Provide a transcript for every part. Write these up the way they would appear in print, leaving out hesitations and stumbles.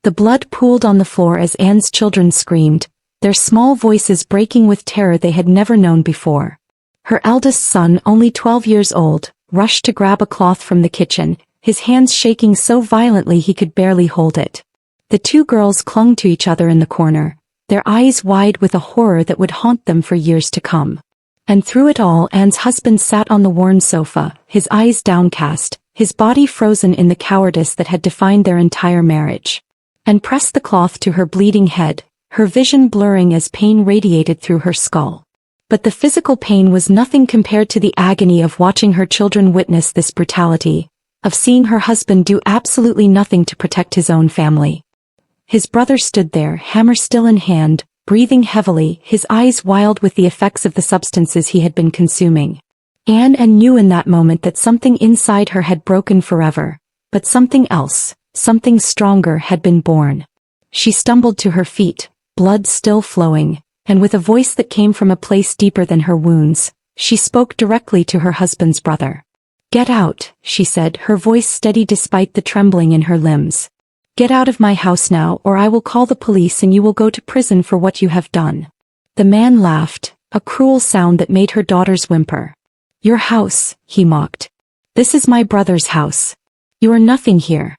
The blood pooled on the floor as Anne's children screamed, their small voices breaking with terror they had never known before. Her eldest son, only 12 years old, rushed to grab a cloth from the kitchen, his hands shaking so violently he could barely hold it. The two girls clung to each other in the corner, their eyes wide with a horror that would haunt them for years to come. And through it all, Anne's husband sat on the worn sofa, his eyes downcast, his body frozen in the cowardice that had defined their entire marriage. And pressed the cloth to her bleeding head, her vision blurring as pain radiated through her skull. But the physical pain was nothing compared to the agony of watching her children witness this brutality, of seeing her husband do absolutely nothing to protect his own family. His brother stood there, hammer still in hand, breathing heavily, his eyes wild with the effects of the substances he had been consuming. Anne knew in that moment that something inside her had broken forever, but something else, something stronger had been born. She stumbled to her feet, blood still flowing, and with a voice that came from a place deeper than her wounds, she spoke directly to her husband's brother. "Get out," she said, her voice steady despite the trembling in her limbs. "Get out of my house now, or I will call the police and you will go to prison for what you have done." The man laughed, a cruel sound that made her daughters whimper. "Your house," he mocked. "This is my brother's house. You are nothing here.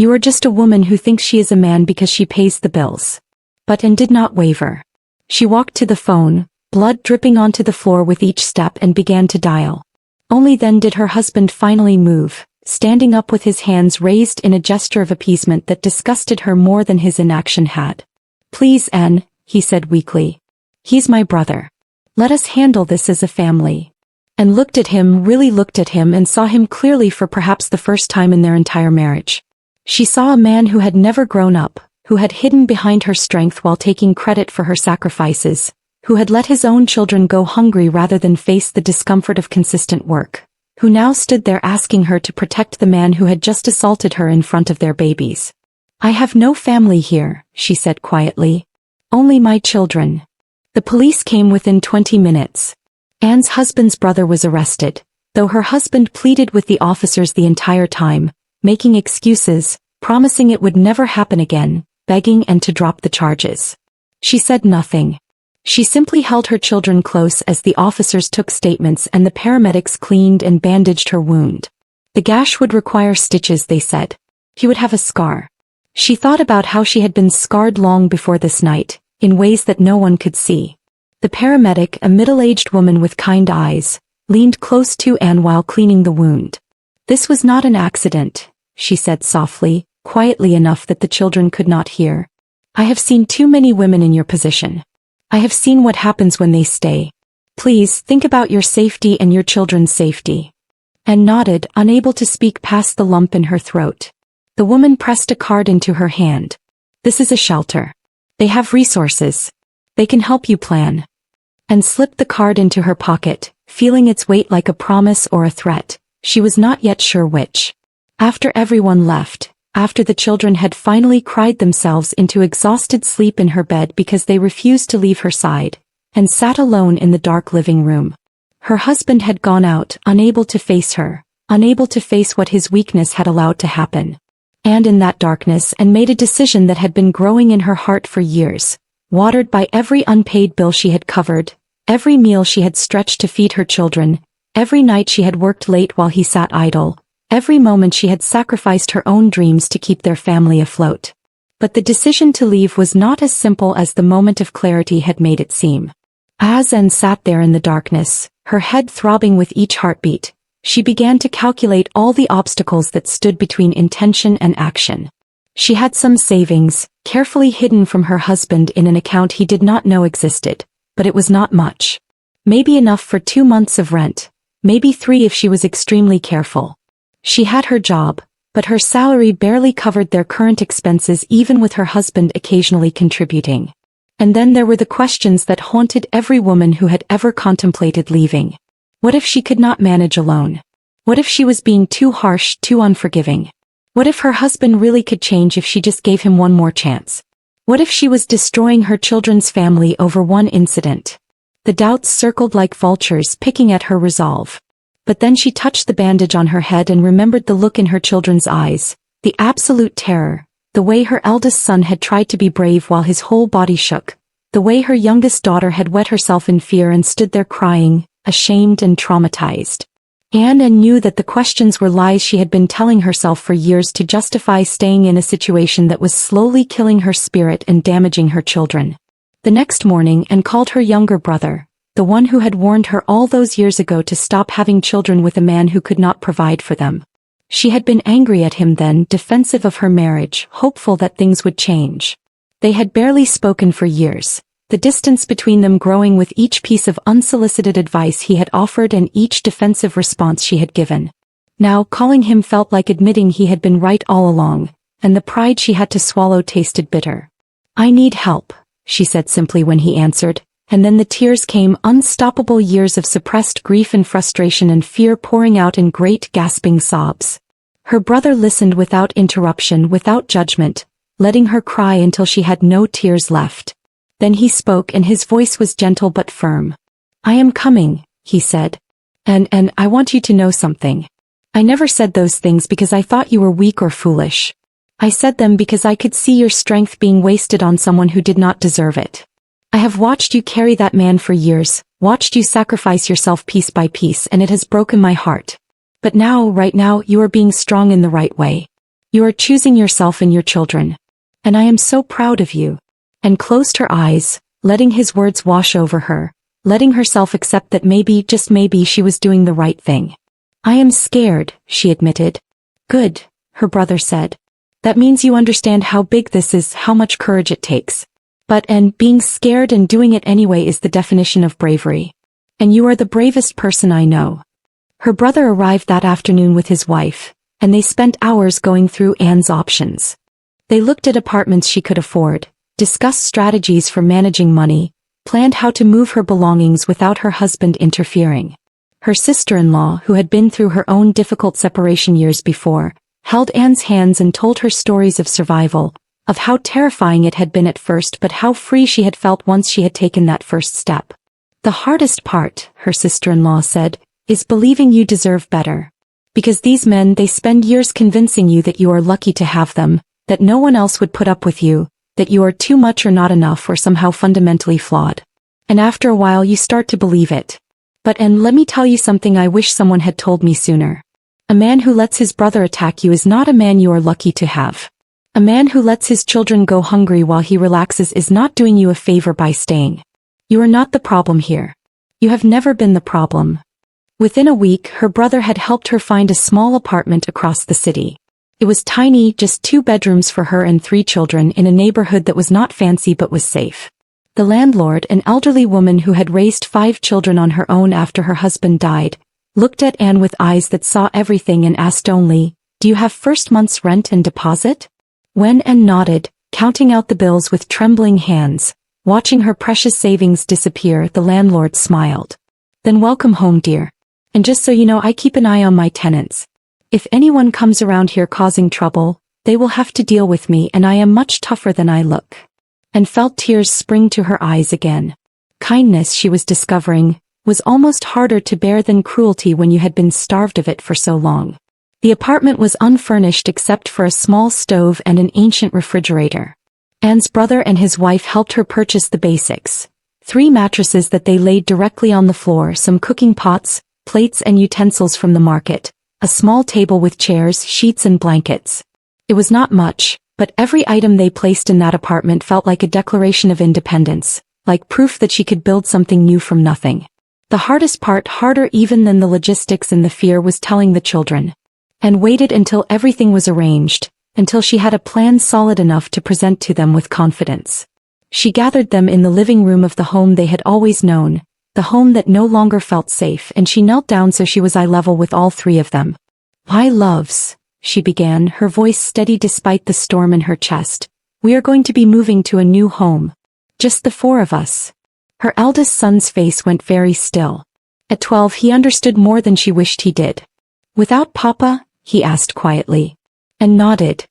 You are just a woman who thinks she is a man because she pays the bills." But Anne did not waver. She walked to the phone, blood dripping onto the floor with each step, and began to dial. Only then did her husband finally move, standing up with his hands raised in a gesture of appeasement that disgusted her more than his inaction had. "Please, Anne," he said weakly. "He's my brother. Let us handle this as a family." And looked at him, really looked at him, and saw him clearly for perhaps the first time in their entire marriage. She saw a man who had never grown up, who had hidden behind her strength while taking credit for her sacrifices, who had let his own children go hungry rather than face the discomfort of consistent work, who now stood there asking her to protect the man who had just assaulted her in front of their babies. "I have no family here," she said quietly. "Only my children." The police came within 20 minutes. Anne's husband's brother was arrested, though her husband pleaded with the officers the entire time, making excuses, promising it would never happen again, begging Anne to drop the charges. She said nothing. She simply held her children close as the officers took statements and the paramedics cleaned and bandaged her wound. The gash would require stitches, they said. He would have a scar. She thought about how she had been scarred long before this night, in ways that no one could see. The paramedic, a middle-aged woman with kind eyes, leaned close to Anne while cleaning the wound. "This was not an accident," she said softly, quietly enough that the children could not hear. "I have seen too many women in your position. I have seen what happens when they stay. Please think about your safety and your children's safety." Anne nodded, unable to speak past the lump in her throat. The woman pressed a card into her hand. "This is a shelter. They have resources. They can help you plan." And slipped the card into her pocket, feeling its weight like a promise or a threat. She was not yet sure which. After everyone left, after the children had finally cried themselves into exhausted sleep in her bed because they refused to leave her side, and sat alone in the dark living room. Her husband had gone out, unable to face her, unable to face what his weakness had allowed to happen. And in that darkness, Anne made a decision that had been growing in her heart for years, watered by every unpaid bill she had covered, every meal she had stretched to feed her children, every night she had worked late while he sat idle, every moment she had sacrificed her own dreams to keep their family afloat. But the decision to leave was not as simple as the moment of clarity had made it seem. As Anne sat there in the darkness, her head throbbing with each heartbeat, she began to calculate all the obstacles that stood between intention and action. She had some savings, carefully hidden from her husband in an account he did not know existed, but it was not much. Maybe enough for 2 months of rent, maybe 3 if she was extremely careful. She had her job, but her salary barely covered their current expenses, even with her husband occasionally contributing. And then there were the questions that haunted every woman who had ever contemplated leaving. What if she could not manage alone? What if she was being too harsh, too unforgiving? What if her husband really could change if she just gave him one more chance? What if she was destroying her children's family over one incident? The doubts circled like vultures, picking at her resolve. But then she touched the bandage on her head and remembered the look in her children's eyes, the absolute terror, The way her eldest son had tried to be brave while his whole body shook. The way her youngest daughter had wet herself in fear and stood there crying, ashamed and traumatized. Anne knew that the questions were lies she had been telling herself for years to justify staying in a situation that was slowly killing her spirit and damaging her children. The next morning Anne called her younger brother, the one who had warned her all those years ago to stop having children with a man who could not provide for them. She had been angry at him then, defensive of her marriage, hopeful that things would change. They had barely spoken for years, the distance between them growing with each piece of unsolicited advice he had offered and each defensive response she had given. Now calling him felt like admitting he had been right all along, and the pride she had to swallow tasted bitter. "I need help," she said simply when he answered, and then the tears came, unstoppable years of suppressed grief and frustration and fear pouring out in great gasping sobs. Her brother listened without interruption, without judgment, letting her cry until she had no tears left. Then he spoke and his voice was gentle but firm. "I am coming," he said. And I want you to know something. I never said those things because I thought you were weak or foolish. I said them because I could see your strength being wasted on someone who did not deserve it. I have watched you carry that man for years, watched you sacrifice yourself piece by piece, and it has broken my heart. But now, right now, you are being strong in the right way. You are choosing yourself and your children. And I am so proud of you." And closed her eyes, letting his words wash over her, letting herself accept that maybe, just maybe, she was doing the right thing. "I am scared," she admitted. "Good," her brother said. "That means you understand how big this is, how much courage it takes. And being scared and doing it anyway is the definition of bravery. And you are the bravest person I know." Her brother arrived that afternoon with his wife, and they spent hours going through Anne's options. They looked at apartments she could afford, discussed strategies for managing money, planned how to move her belongings without her husband interfering. Her sister-in-law, who had been through her own difficult separation years before, held Anne's hands and told her stories of survival, of how terrifying it had been at first but how free she had felt once she had taken that first step. "The hardest part," her sister-in-law said, "is believing you deserve better. Because these men, they spend years convincing you that you are lucky to have them, that no one else would put up with you, that you are too much or not enough or somehow fundamentally flawed. And after a while you start to believe it. And let me tell you something I wish someone had told me sooner. A man who lets his brother attack you is not a man you are lucky to have. A man who lets his children go hungry while he relaxes is not doing you a favor by staying. You are not the problem here. You have never been the problem." Within a week, her brother had helped her find a small apartment across the city. It was tiny, just 2 bedrooms for her and 3 children in a neighborhood that was not fancy but was safe. The landlord, an elderly woman who had raised 5 children on her own after her husband died, looked at Anne with eyes that saw everything and asked only, "Do you have first month's rent and deposit?" When Anne nodded, counting out the bills with trembling hands, watching her precious savings disappear, the landlord smiled. "Then welcome home, dear. And just so you know, I keep an eye on my tenants. If anyone comes around here causing trouble, they will have to deal with me, and I am much tougher than I look." And felt tears spring to her eyes again. Kindness, she was discovering, was almost harder to bear than cruelty when you had been starved of it for so long. The apartment was unfurnished except for a small stove and an ancient refrigerator. Anne's brother and his wife helped her purchase the basics. 3 mattresses that they laid directly on the floor, some cooking pots, plates and utensils from the market, a small table with chairs, sheets and blankets. It was not much, but every item they placed in that apartment felt like a declaration of independence, like proof that she could build something new from nothing. The hardest part, harder even than the logistics and the fear, was telling the children. And waited until everything was arranged, until she had a plan solid enough to present to them with confidence. She gathered them in the living room of the home they had always known, the home that no longer felt safe, and she knelt down so she was eye level with all 3 of them. "My loves," she began, her voice steady despite the storm in her chest, "we are going to be moving to a new home. Just the 4 of us." Her eldest son's face went very still. At 12 he understood more than she wished he did. "Without Papa?" he asked quietly. And nodded.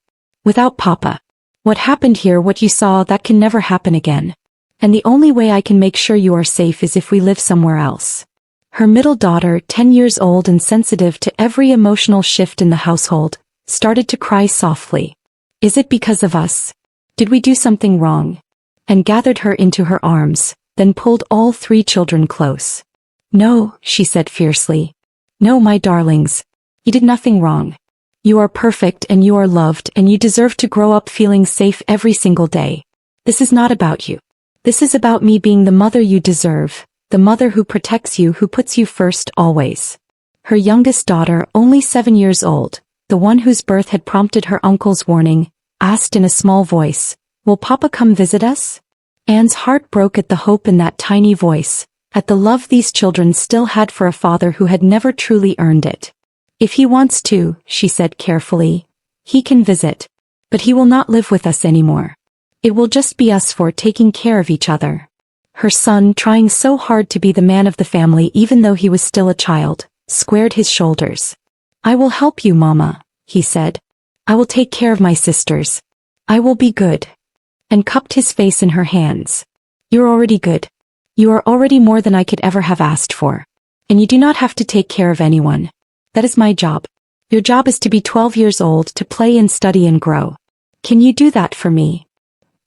"Without Papa. What happened here, what you saw, that can never happen again. And the only way I can make sure you are safe is if we live somewhere else." Her middle daughter, 10 years old and sensitive to every emotional shift in the household, started to cry softly. Is it because of us? Did we do something wrong? Anne gathered her into her arms, then pulled all three children close. No, she said fiercely. No, my darlings. You did nothing wrong. You are perfect and you are loved and you deserve to grow up feeling safe every single day. This is not about you. This is about me being the mother you deserve, the mother who protects you, who puts you first always. Her youngest daughter, only 7 years old, the one whose birth had prompted her uncle's warning, asked in a small voice, "Will Papa come visit us?" Anne's heart broke at the hope in that tiny voice, at the love these children still had for a father who had never truly earned it. "If he wants to," she said carefully, "he can visit. But he will not live with us anymore. It will just be us four taking care of each other." Her son, trying so hard to be the man of the family even though he was still a child, squared his shoulders. "I will help you, Mama," he said. "I will take care of my sisters. I will be good." And cupped his face in her hands. "You're already good. You are already more than I could ever have asked for. And you do not have to take care of anyone. That is my job. Your job is to be 12 years old, to play and study and grow. Can you do that for me?"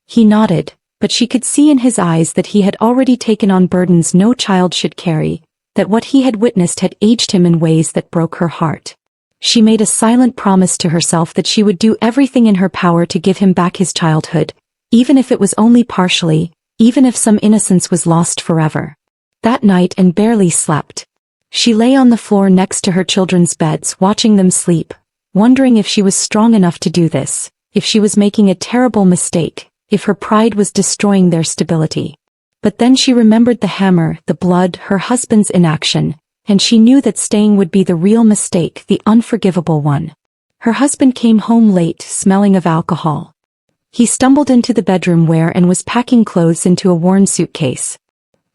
He nodded, but she could see in his eyes that he had already taken on burdens no child should carry, that what he had witnessed had aged him in ways that broke her heart. She made a silent promise to herself that she would do everything in her power to give him back his childhood, even if it was only partially, even if some innocence was lost forever. That night Anne barely slept. She lay on the floor next to her children's beds watching them sleep, wondering if she was strong enough to do this, if she was making a terrible mistake, if her pride was destroying their stability. But then she remembered the hammer, the blood, her husband's inaction, and she knew that staying would be the real mistake, the unforgivable one. Her husband came home late, smelling of alcohol. He stumbled into the bedroom where Anne was packing clothes into a worn suitcase.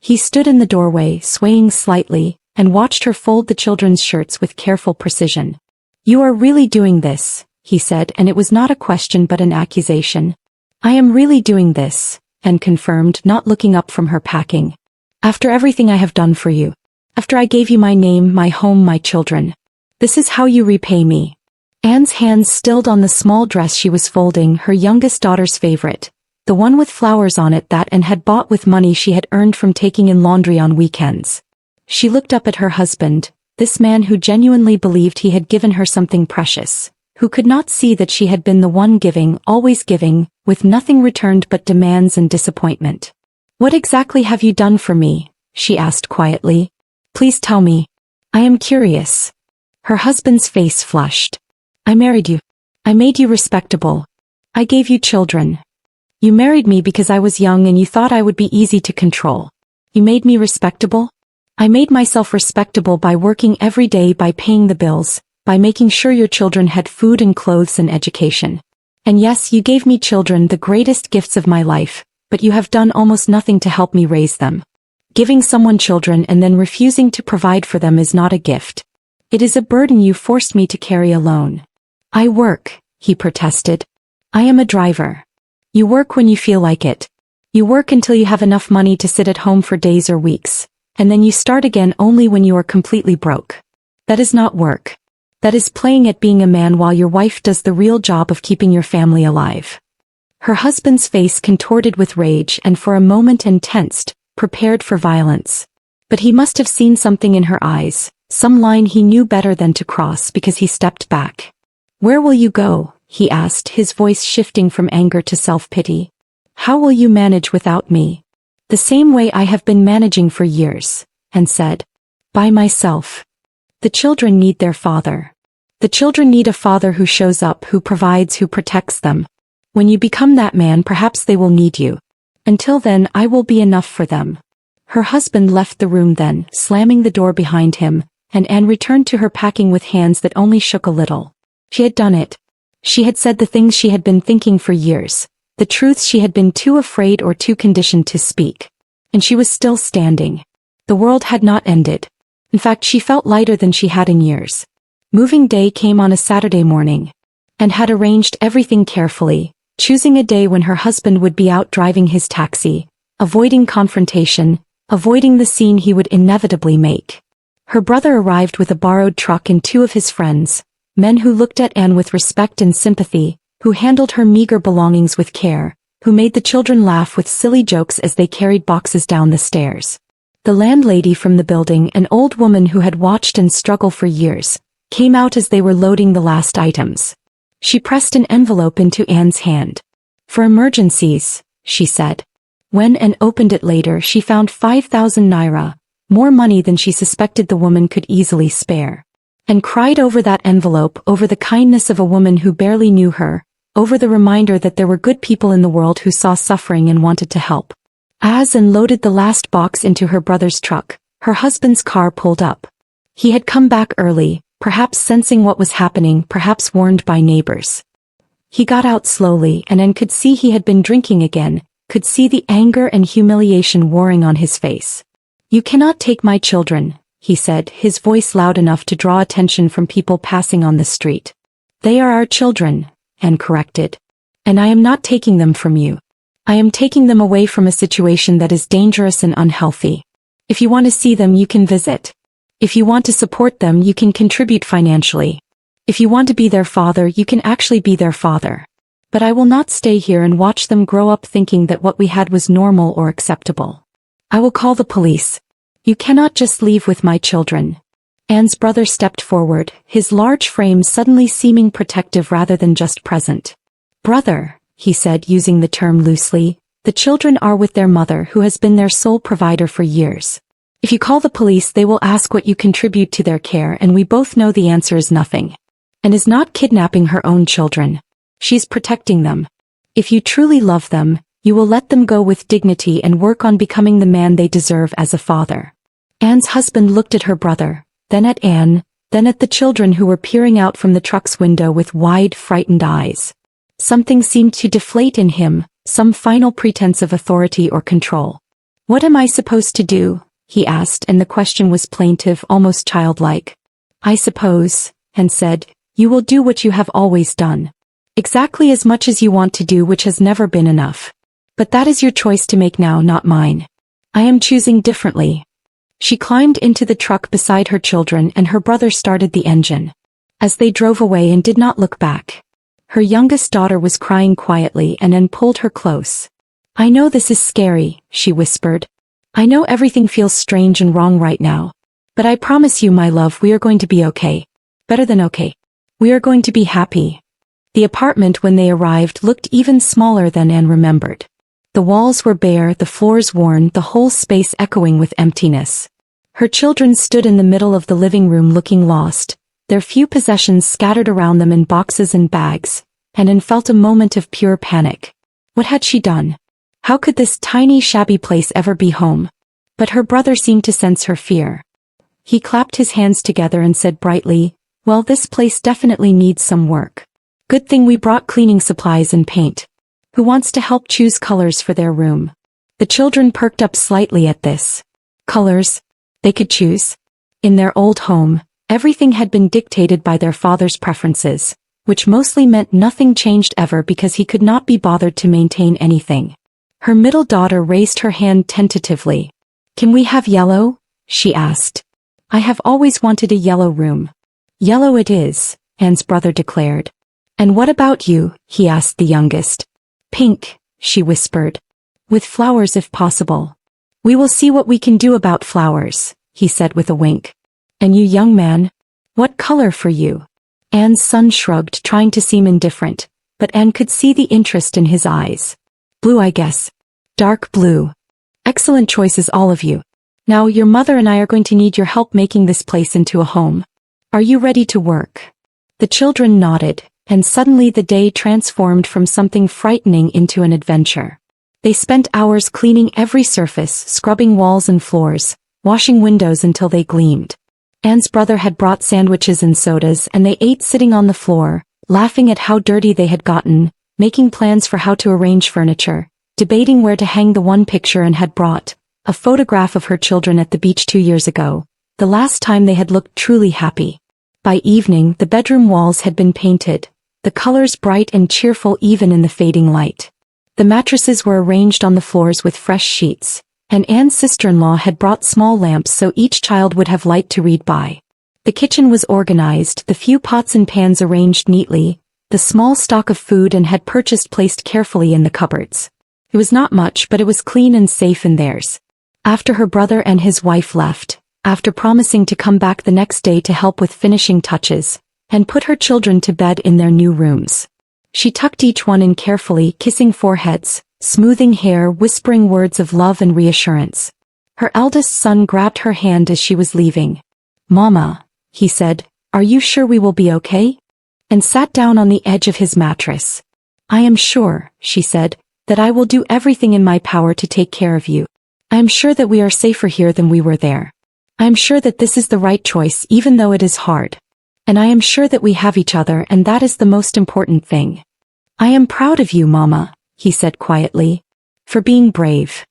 He stood in the doorway, swaying slightly, and watched her fold the children's shirts with careful precision. "You are really doing this," he said, and it was not a question but an accusation. "I am really doing this," Anne confirmed, not looking up from her packing. "After everything I have done for you. After I gave you my name, my home, my children. This is how you repay me." Anne's hands stilled on the small dress she was folding, her youngest daughter's favorite, the one with flowers on it that Anne had bought with money she had earned from taking in laundry on weekends. She looked up at her husband, this man who genuinely believed he had given her something precious, who could not see that she had been the one giving, always giving, with nothing returned but demands and disappointment. "What exactly have you done for me?" she asked quietly. "Please tell me. I am curious." Her husband's face flushed. "I married you. I made you respectable. I gave you children. You married me because I was young and you thought I would be easy to control. You made me respectable? I made myself respectable by working every day, by paying the bills, by making sure your children had food and clothes and education. And yes, you gave me children, the greatest gifts of my life, but you have done almost nothing to help me raise them. Giving someone children and then refusing to provide for them is not a gift. It is a burden you forced me to carry alone." "I work," he protested. "I am a driver." "You work when you feel like it. You work until you have enough money to sit at home for days or weeks, and then you start again only when you are completely broke. That is not work. That is playing at being a man while your wife does the real job of keeping your family alive." Her husband's face contorted with rage and for a moment Anne tensed, prepared for violence. But he must have seen something in her eyes, some line he knew better than to cross, because he stepped back. "Where will you go?" he asked, his voice shifting from anger to self-pity. "How will you manage without me?" "The same way I have been managing for years," Anne said. "By myself. The children need their father. The children need a father who shows up, who provides, who protects them. When you become that man, perhaps they will need you. Until then, I will be enough for them." Her husband left the room then, slamming the door behind him, and Anne returned to her packing with hands that only shook a little. She had done it. She had said the things she had been thinking for years, the truths she had been too afraid or too conditioned to speak. And she was still standing. The world had not ended. In fact, she felt lighter than she had in years. Moving day came on a Saturday morning. Anne had arranged everything carefully, choosing a day when her husband would be out driving his taxi, avoiding confrontation, avoiding the scene he would inevitably make. Her brother arrived with a borrowed truck and two of his friends, men who looked at Anne with respect and sympathy, who handled her meager belongings with care, who made the children laugh with silly jokes as they carried boxes down the stairs. The landlady from the building, an old woman who had watched and struggled for years, came out as they were loading the last items. She pressed an envelope into Anne's hand. "For emergencies," she said. When Anne opened it later, she found 5,000 naira, more money than she suspected the woman could easily spare. And cried over that envelope, over the kindness of a woman who barely knew her, over the reminder that there were good people in the world who saw suffering and wanted to help. As Anne loaded the last box into her brother's truck, her husband's car pulled up. He had come back early, perhaps sensing what was happening, perhaps warned by neighbors. He got out slowly, and Anne could see he had been drinking again, could see the anger and humiliation warring on his face. "You cannot take my children," he said, his voice loud enough to draw attention from people passing on the street. "They are our children," Anne corrected. "And I am not taking them from you. I am taking them away from a situation that is dangerous and unhealthy. If you want to see them, you can visit. If you want to support them, you can contribute financially. If you want to be their father, you can actually be their father. But I will not stay here and watch them grow up thinking that what we had was normal or acceptable. I will call the police. You cannot just leave with my children." Anne's brother stepped forward, his large frame suddenly seeming protective rather than just present. "Brother," he said, using the term loosely, "the children are with their mother, who has been their sole provider for years. If you call the police, they will ask what you contribute to their care, and we both know the answer is nothing. And is not kidnapping her own children. She's protecting them. If you truly love them, you will let them go with dignity and work on becoming the man they deserve as a father." Anne's husband looked at her brother, then at Anne, then at the children who were peering out from the truck's window with wide, frightened eyes. Something seemed to deflate in him, some final pretense of authority or control. "What am I supposed to do?" he asked, and the question was plaintive, almost childlike. "I suppose," Anne said, "you will do what you have always done. Exactly as much as you want to do, which has never been enough. But that is your choice to make now, not mine. I am choosing differently." She climbed into the truck beside her children, and her brother started the engine. As they drove away and did not look back. Her youngest daughter was crying quietly, and Anne pulled her close. "I know this is scary," she whispered. "I know everything feels strange and wrong right now. But I promise you, my love, we are going to be okay. Better than okay. We are going to be happy." The apartment when they arrived looked even smaller than Anne remembered. The walls were bare, the floors worn, the whole space echoing with emptiness. Her children stood in the middle of the living room looking lost, their few possessions scattered around them in boxes and bags, and Anne felt a moment of pure panic. What had she done? How could this tiny, shabby place ever be home? But her brother seemed to sense her fear. He clapped his hands together and said brightly, "Well, this place definitely needs some work. Good thing we brought cleaning supplies and paint. Who wants to help choose colors for their room?" The children perked up slightly at this. Colors? They could choose? In their old home, everything had been dictated by their father's preferences, which mostly meant nothing changed ever because he could not be bothered to maintain anything. Her middle daughter raised her hand tentatively. "Can we have yellow?" she asked. "I have always wanted a yellow room." "Yellow it is," Anne's brother declared. "And what about you?" he asked the youngest. "Pink," she whispered. "With flowers if possible." "We will see what we can do about flowers," he said with a wink. "And you, young man? What color for you?" Anne's son shrugged, trying to seem indifferent, but Anne could see the interest in his eyes. "Blue, I guess." "Dark blue." "Excellent choices, all of you. Now your mother and I are going to need your help making this place into a home. Are you ready to work?" The children nodded, and suddenly the day transformed from something frightening into an adventure. They spent hours cleaning every surface, scrubbing walls and floors, washing windows until they gleamed. Anne's brother had brought sandwiches and sodas, and they ate sitting on the floor, laughing at how dirty they had gotten, making plans for how to arrange furniture, debating where to hang the one picture Anne had brought, a photograph of her children at the beach 2 years ago, the last time they had looked truly happy. By evening, the bedroom walls had been painted, the colors bright and cheerful even in the fading light. The mattresses were arranged on the floors with fresh sheets, and Anne's sister-in-law had brought small lamps so each child would have light to read by. The kitchen was organized, the few pots and pans arranged neatly, The small stock of food Anne had purchased placed carefully in the cupboards. It was not much, but it was clean and safe in theirs. After her brother and his wife left, after promising to come back the next day to help with finishing touches, and put her children to bed in their new rooms. She tucked each one in carefully, kissing foreheads, smoothing hair, whispering words of love and reassurance. Her eldest son grabbed her hand as she was leaving. "Mama," he said, "are you sure we will be okay?" And sat down on the edge of his mattress. "I am sure," she said, "that I will do everything in my power to take care of you. I am sure that we are safer here than we were there. I am sure that this is the right choice even though it is hard. And I am sure that we have each other, and that is the most important thing. I am proud of you, Mama," he said quietly, "for being brave."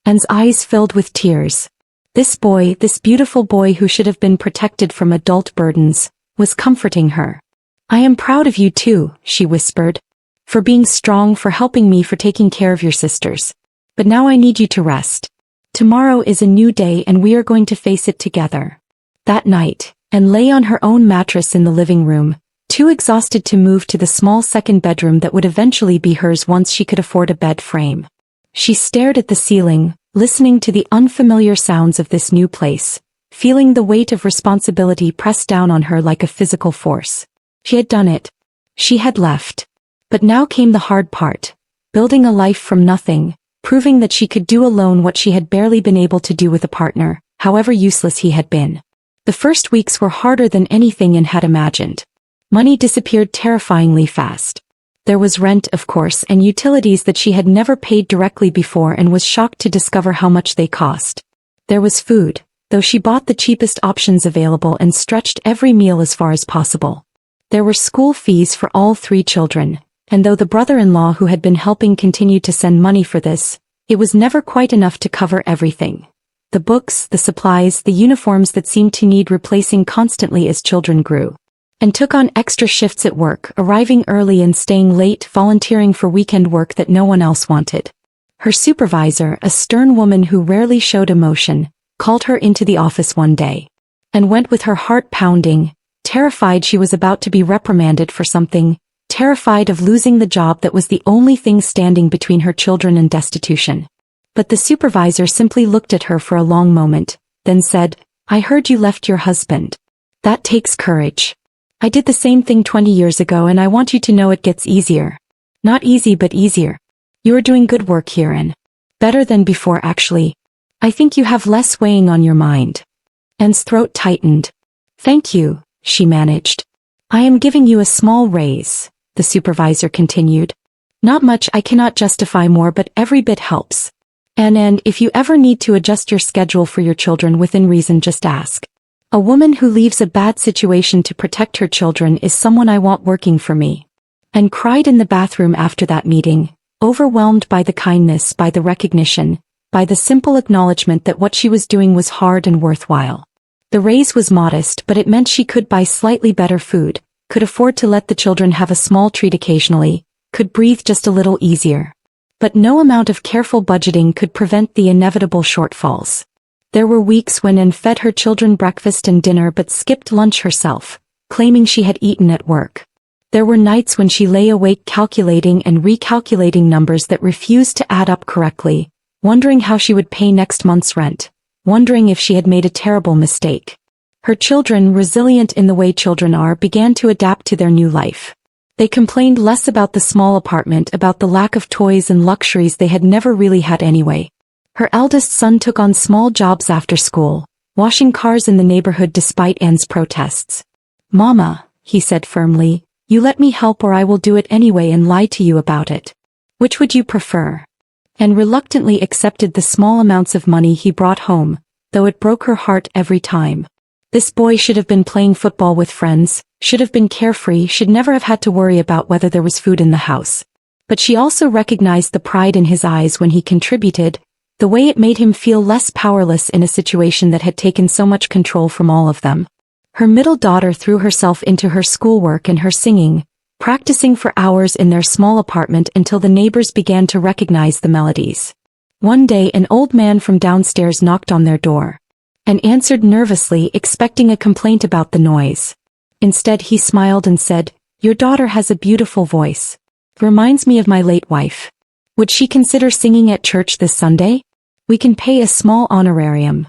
Anne's eyes filled with tears. This boy, this beautiful boy who should have been protected from adult burdens, was comforting her. "I am proud of you too," she whispered, "for being strong, for helping me, for taking care of your sisters. But now I need you to rest. Tomorrow is a new day and we are going to face it together." That night, Anne lay on her own mattress in the living room, too exhausted to move to the small second bedroom that would eventually be hers once she could afford a bed frame. She stared at the ceiling, listening to the unfamiliar sounds of this new place, feeling the weight of responsibility press down on her like a physical force. She had done it. She had left. But now came the hard part, building a life from nothing, proving that she could do alone what she had barely been able to do with a partner, however useless he had been. The first weeks were harder than anything Anne had imagined. Money disappeared terrifyingly fast. There was rent, of course, and utilities that she had never paid directly before and was shocked to discover how much they cost. There was food, though she bought the cheapest options available and stretched every meal as far as possible. There were school fees for all 3 children, and though the brother-in-law who had been helping continued to send money for this, it was never quite enough to cover everything. The books, the supplies, the uniforms that seemed to need replacing constantly as children grew. And took on extra shifts at work, arriving early and staying late, volunteering for weekend work that no one else wanted. Her supervisor, a stern woman who rarely showed emotion, called her into the office one day. And went with her heart pounding, terrified she was about to be reprimanded for something, terrified of losing the job that was the only thing standing between her children and destitution. But the supervisor simply looked at her for a long moment, then said, "I heard you left your husband. That takes courage. I did the same thing 20 years ago and I want you to know it gets easier. Not easy but easier. You are doing good work here and better than before actually. I think you have less weighing on your mind." Anne's throat tightened. "Thank you," she managed. "I am giving you a small raise," the supervisor continued. "Not much, I cannot justify more, but every bit helps. And if you ever need to adjust your schedule for your children within reason, just ask. A woman who leaves a bad situation to protect her children is someone I want working for me." And cried in the bathroom after that meeting, overwhelmed by the kindness, by the recognition, by the simple acknowledgement that what she was doing was hard and worthwhile. The raise was modest, but it meant she could buy slightly better food, could afford to let the children have a small treat occasionally, could breathe just a little easier. But no amount of careful budgeting could prevent the inevitable shortfalls. There were weeks when Anne fed her children breakfast and dinner but skipped lunch herself, claiming she had eaten at work. There were nights when she lay awake calculating and recalculating numbers that refused to add up correctly, wondering how she would pay next month's rent, wondering if she had made a terrible mistake. Her children, resilient in the way children are, began to adapt to their new life. They complained less about the small apartment, about the lack of toys and luxuries they had never really had anyway. Her eldest son took on small jobs after school, washing cars in the neighborhood despite Anne's protests. "Mama," he said firmly, "you let me help or I will do it anyway and lie to you about it. Which would you prefer?" Anne reluctantly accepted the small amounts of money he brought home, though it broke her heart every time. This boy should have been playing football with friends, should have been carefree, should never have had to worry about whether there was food in the house. But she also recognized the pride in his eyes when he contributed, the way it made him feel less powerless in a situation that had taken so much control from all of them. Her middle daughter threw herself into her schoolwork and her singing, practicing for hours in their small apartment until the neighbors began to recognize the melodies. One day an old man from downstairs knocked on their door. And answered nervously, expecting a complaint about the noise. Instead he smiled and said, Your daughter has a beautiful voice. Reminds me of my late wife. Would she consider singing at church this Sunday? We can pay a small honorarium."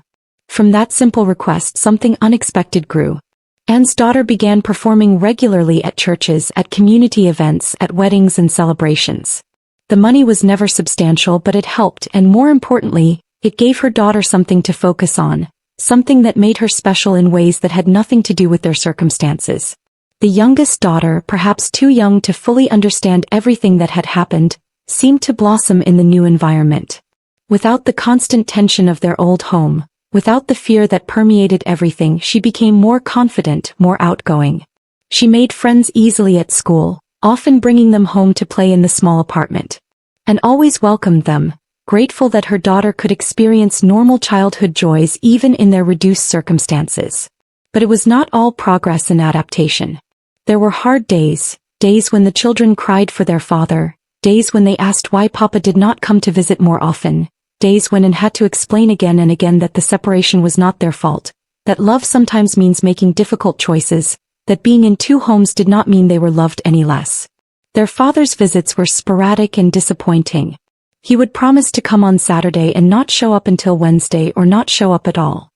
From that simple request, something unexpected grew. Anne's daughter began performing regularly at churches, at community events, at weddings and celebrations. The money was never substantial, but it helped, and more importantly, it gave her daughter something to focus on, something that made her special in ways that had nothing to do with their circumstances. The youngest daughter, perhaps too young to fully understand everything that had happened, seemed to blossom in the new environment. Without the constant tension of their old home, without the fear that permeated everything, she became more confident, more outgoing. She made friends easily at school, often bringing them home to play in the small apartment, and always welcomed them, grateful that her daughter could experience normal childhood joys even in their reduced circumstances. But it was not all progress and adaptation. There were hard days, days when the children cried for their father, days when they asked why Papa did not come to visit more often, days when Anne had to explain again and again that the separation was not their fault, that love sometimes means making difficult choices, that being in two homes did not mean they were loved any less. Their father's visits were sporadic and disappointing. He would promise to come on Saturday and not show up until Wednesday, or not show up at all.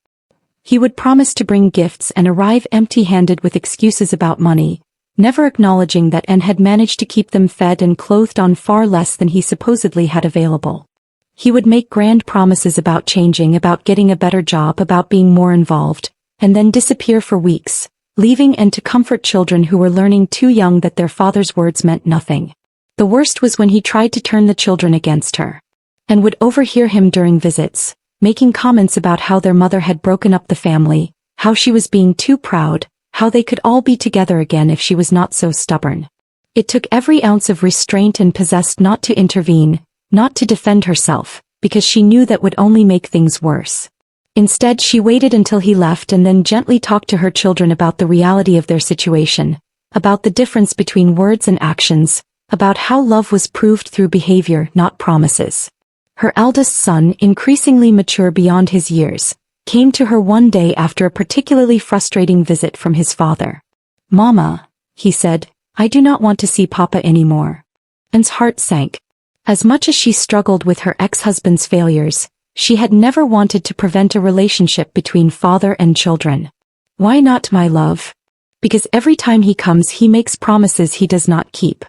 He would promise to bring gifts and arrive empty-handed with excuses about money, never acknowledging that Anne had managed to keep them fed and clothed on far less than he supposedly had available. He would make grand promises about changing, about getting a better job, about being more involved, and then disappear for weeks, leaving Anne to comfort children who were learning too young that their father's words meant nothing. The worst was when he tried to turn the children against her. Anne would overhear him during visits, making comments about how their mother had broken up the family, how she was being too proud, how they could all be together again if she was not so stubborn. It took every ounce of restraint and possessed not to intervene, not to defend herself, because she knew that would only make things worse. Instead, she waited until he left and then gently talked to her children about the reality of their situation, about the difference between words and actions, about how love was proved through behavior, not promises. Her eldest son, increasingly mature beyond his years, came to her one day after a particularly frustrating visit from his father. "Mama," he said, "I do not want to see Papa anymore." Anne's heart sank. As much as she struggled with her ex-husband's failures, she had never wanted to prevent a relationship between father and children. "Why not, my love?" "Because every time he comes he makes promises he does not keep.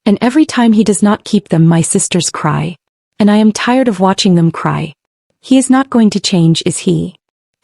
And every time he does not keep them my sisters cry. And I am tired of watching them cry. He is not going to change, is he?"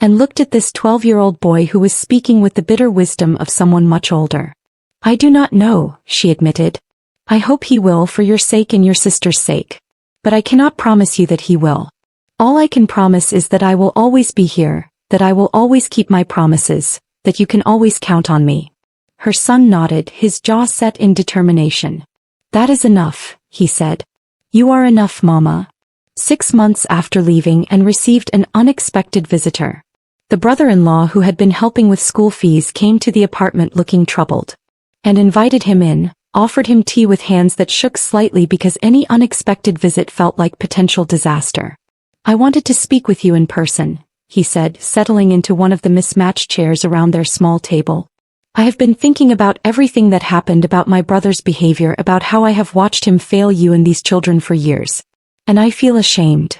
And looked at this 12-year-old boy who was speaking with the bitter wisdom of someone much older. "I do not know," she admitted. "I hope he will, for your sake and your sister's sake. But I cannot promise you that he will. All I can promise is that I will always be here, that I will always keep my promises, that you can always count on me." Her son nodded, his jaw set in determination. "That is enough," he said. "You are enough, Mama." 6 months after leaving, Anne received an unexpected visitor. The brother-in-law who had been helping with school fees came to the apartment looking troubled. Anne invited him in, offered him tea with hands that shook slightly because any unexpected visit felt like potential disaster. "I wanted to speak with you in person," he said, settling into one of the mismatched chairs around their small table. "I have been thinking about everything that happened, about my brother's behavior, about how I have watched him fail you and these children for years. And I feel ashamed."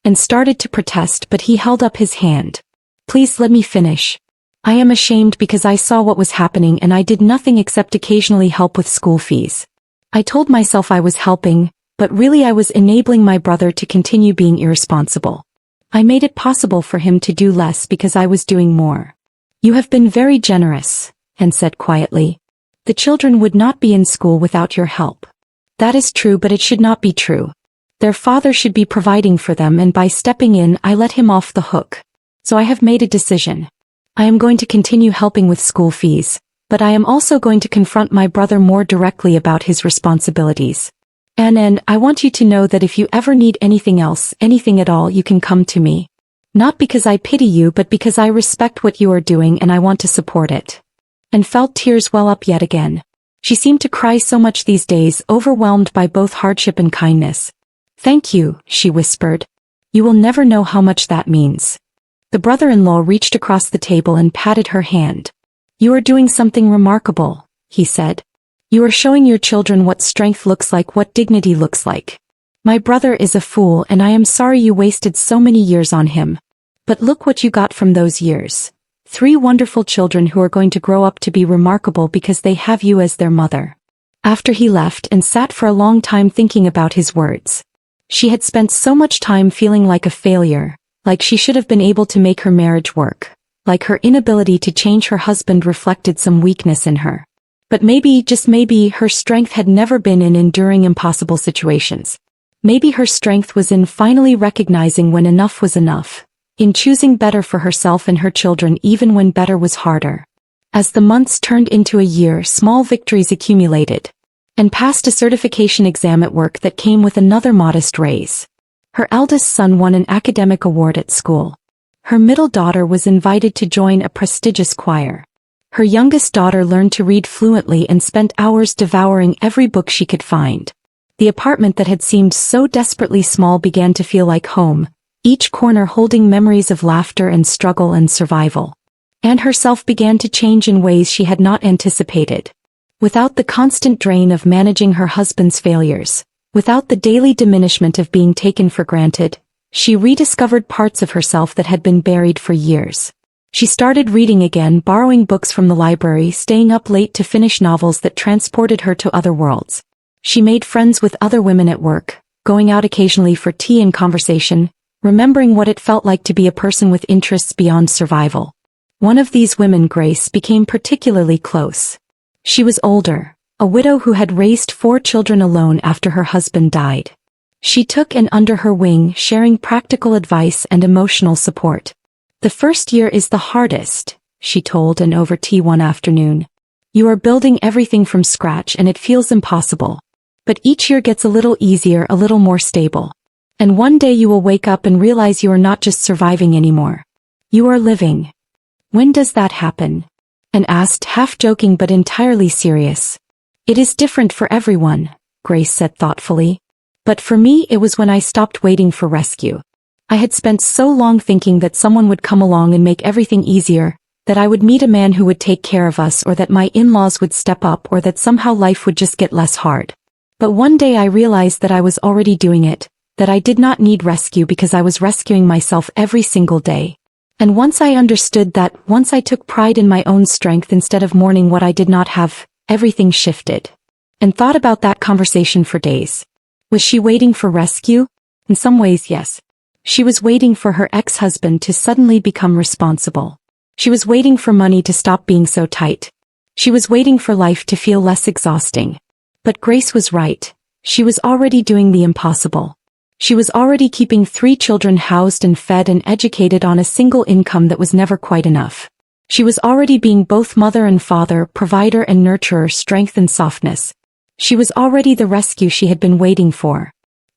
And started to protest, but he held up his hand. "Please let me finish. I am ashamed because I saw what was happening and I did nothing except occasionally help with school fees. I told myself I was helping, but really I was enabling my brother to continue being irresponsible. I made it possible for him to do less because I was doing more." "You have been very generous," Anne said quietly. "The children would not be in school without your help." "That is true, but it should not be true. Their father should be providing for them, and by stepping in I let him off the hook. So I have made a decision. I am going to continue helping with school fees, but I am also going to confront my brother more directly about his responsibilities. And I want you to know that if you ever need anything else, anything at all, you can come to me. Not because I pity you, but because I respect what you are doing and I want to support it." And felt tears well up yet again. She seemed to cry so much these days, overwhelmed by both hardship and kindness. "Thank you," she whispered. "You will never know how much that means." The brother-in-law reached across the table and patted her hand. "You are doing something remarkable," he said. You are showing your children what strength looks like, what dignity looks like. My brother is a fool and I am sorry you wasted so many years on him. But look what you got from those years. 3 wonderful children who are going to grow up to be remarkable because they have you as their mother." After he left and sat for a long time thinking about his words. She had spent so much time feeling like a failure, like she should have been able to make her marriage work, like her inability to change her husband reflected some weakness in her. But maybe, just maybe, her strength had never been in enduring impossible situations. Maybe her strength was in finally recognizing when enough was enough, in choosing better for herself and her children even when better was harder. As the months turned into a year, small victories accumulated, and passed a certification exam at work that came with another modest raise. Her eldest son won an academic award at school. Her middle daughter was invited to join a prestigious choir. Her youngest daughter learned to read fluently and spent hours devouring every book she could find. The apartment that had seemed so desperately small began to feel like home, each corner holding memories of laughter and struggle and survival. Anne herself began to change in ways she had not anticipated. Without the constant drain of managing her husband's failures, without the daily diminishment of being taken for granted, she rediscovered parts of herself that had been buried for years. She started reading again, borrowing books from the library, staying up late to finish novels that transported her to other worlds. She made friends with other women at work, going out occasionally for tea and conversation, remembering what it felt like to be a person with interests beyond survival. One of these women, Grace, became particularly close. She was older, a widow who had raised 4 children alone after her husband died. She took Anne under her wing, sharing practical advice and emotional support. "The first year is the hardest," she told Anne over tea one afternoon. "You are building everything from scratch and it feels impossible. But each year gets a little easier, a little more stable. And one day you will wake up and realize you are not just surviving anymore. You are living." "When does that happen?" Anne asked, half joking but entirely serious. "It is different for everyone," Grace said thoughtfully. "But for me it was when I stopped waiting for rescue. I had spent so long thinking that someone would come along and make everything easier, that I would meet a man who would take care of us, or that my in-laws would step up, or that somehow life would just get less hard. But one day I realized that I was already doing it, that I did not need rescue because I was rescuing myself every single day. And once I understood that, once I took pride in my own strength instead of mourning what I did not have, everything shifted." And thought about that conversation for days. Was she waiting for rescue? In some ways, yes. She was waiting for her ex-husband to suddenly become responsible. She was waiting for money to stop being so tight. She was waiting for life to feel less exhausting. But Grace was right. She was already doing the impossible. She was already keeping 3 children housed and fed and educated on a single income that was never quite enough. She was already being both mother and father, provider and nurturer, strength and softness. She was already the rescue she had been waiting for.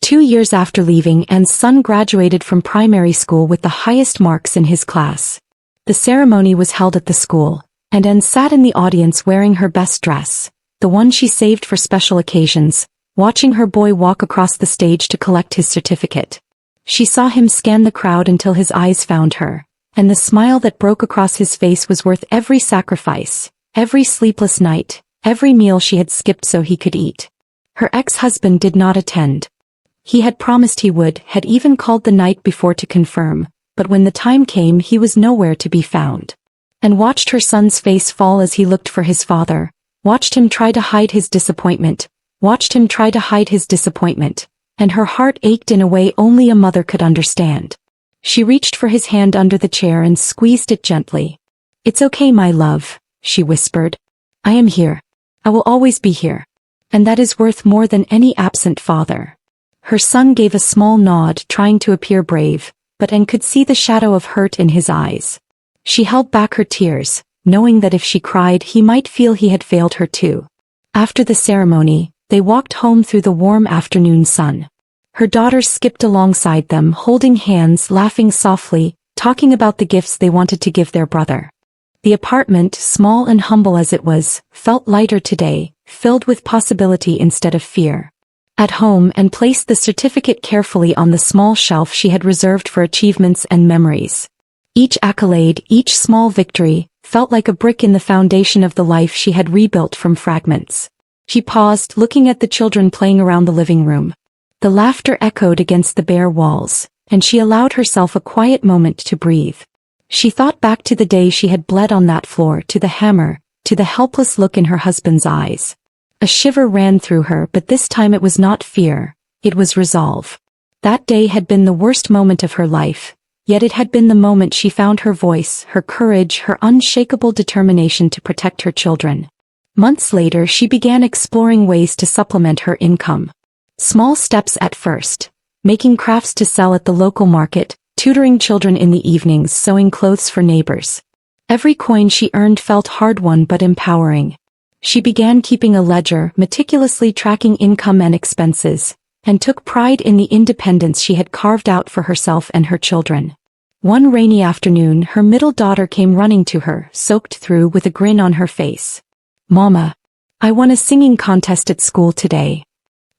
2 years after leaving, Anne's son graduated from primary school with the highest marks in his class. The ceremony was held at the school, and Anne sat in the audience wearing her best dress, the one she saved for special occasions, watching her boy walk across the stage to collect his certificate. She saw him scan the crowd until his eyes found her, and the smile that broke across his face was worth every sacrifice, every sleepless night, every meal she had skipped so he could eat. Her ex-husband did not attend. He had promised he would, had even called the night before to confirm, but when the time came he was nowhere to be found. And watched her son's face fall as he looked for his father, watched him try to hide his disappointment, and her heart ached in a way only a mother could understand. She reached for his hand under the chair and squeezed it gently. "It's okay, my love," she whispered. "I am here. I will always be here. And that is worth more than any absent father." Her son gave a small nod, trying to appear brave, but Anne could see the shadow of hurt in his eyes. She held back her tears, knowing that if she cried he might feel he had failed her too. After the ceremony, they walked home through the warm afternoon sun. Her daughters skipped alongside them, holding hands, laughing softly, talking about the gifts they wanted to give their brother. The apartment, small and humble as it was, felt lighter today, filled with possibility instead of fear. At home, Anne placed the certificate carefully on the small shelf she had reserved for achievements and memories. Each accolade, each small victory, felt like a brick in the foundation of the life she had rebuilt from fragments. She paused, looking at the children playing around the living room. The laughter echoed against the bare walls, and she allowed herself a quiet moment to breathe. She thought back to the day she had bled on that floor, to the hammer, to the helpless look in her husband's eyes. A shiver ran through her, but this time it was not fear, it was resolve. That day had been the worst moment of her life, yet it had been the moment she found her voice, her courage, her unshakable determination to protect her children. Months later, she began exploring ways to supplement her income. Small steps at first, making crafts to sell at the local market, tutoring children in the evenings, sewing clothes for neighbors. Every coin she earned felt hard-won but empowering. She began keeping a ledger, meticulously tracking income and expenses, and took pride in the independence she had carved out for herself and her children. One rainy afternoon, her middle daughter came running to her, soaked through, with a grin on her face. "Mama, I won a singing contest at school today."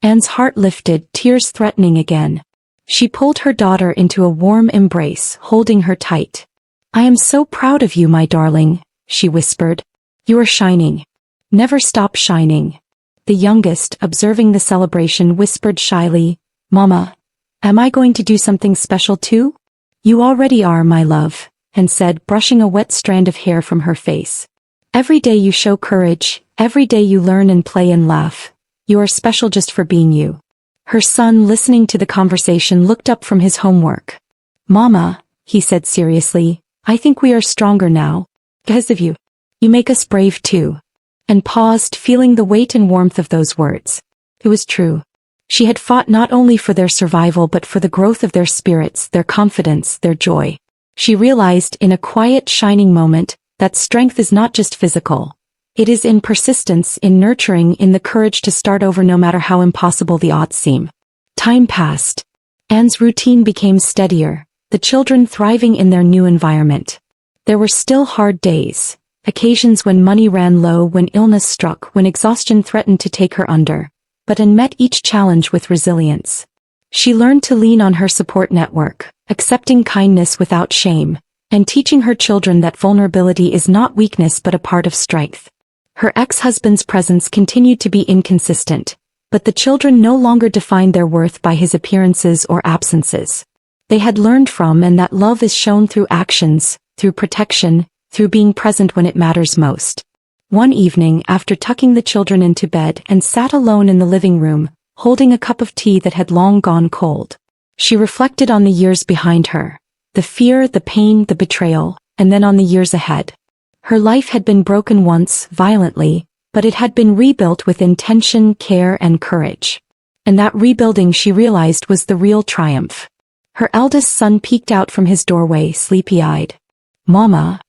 Anne's heart lifted, tears threatening again. She pulled her daughter into a warm embrace, holding her tight. "I am so proud of you, my darling," she whispered. "You are shining. Never stop shining." The youngest, observing the celebration, whispered shyly, "Mama, am I going to do something special too?" "You already are, my love," Anne said, brushing a wet strand of hair from her face. "Every day you show courage, every day you learn and play and laugh. You are special just for being you." Her son, listening to the conversation, looked up from his homework. "Mama," he said seriously, "I think we are stronger now. Because of you. You make us brave too." And paused, feeling the weight and warmth of those words. It was true. She had fought not only for their survival but for the growth of their spirits, their confidence, their joy. She realized, in a quiet, shining moment, that strength is not just physical. It is in persistence, in nurturing, in the courage to start over no matter how impossible the odds seem. Time passed. Anne's routine became steadier, the children thriving in their new environment. There were still hard days. Occasions when money ran low, when illness struck, when exhaustion threatened to take her under. But Anne met each challenge with resilience. She learned to lean on her support network, accepting kindness without shame, and teaching her children that vulnerability is not weakness but a part of strength. Her ex-husband's presence continued to be inconsistent, but the children no longer defined their worth by his appearances or absences. They had learned from and that love is shown through actions, through protection, through being present when it matters most. One evening, after tucking the children into bed, Anne sat alone in the living room, holding a cup of tea that had long gone cold. She reflected on the years behind her, the fear, the pain, the betrayal, and then on the years ahead. Her life had been broken once, violently, but it had been rebuilt with intention, care, and courage. And that rebuilding, she realized, was the real triumph. Her eldest son peeked out from his doorway, sleepy-eyed. "Mama."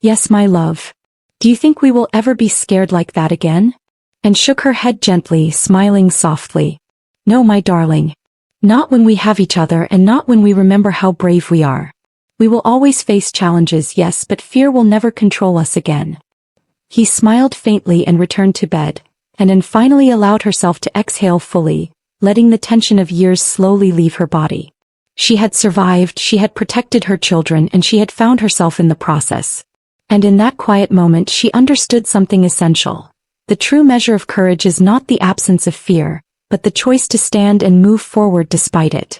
"Yes, my love. Do you think we will ever be scared like that again?" And shook her head gently, smiling softly. "No, my darling. Not when we have each other and not when we remember how brave we are. We will always face challenges, yes, but fear will never control us again." He smiled faintly and returned to bed, and Anne finally allowed herself to exhale fully, letting the tension of years slowly leave her body. She had survived, she had protected her children, and she had found herself in the process. And in that quiet moment she understood something essential. The true measure of courage is not the absence of fear, but the choice to stand and move forward despite it.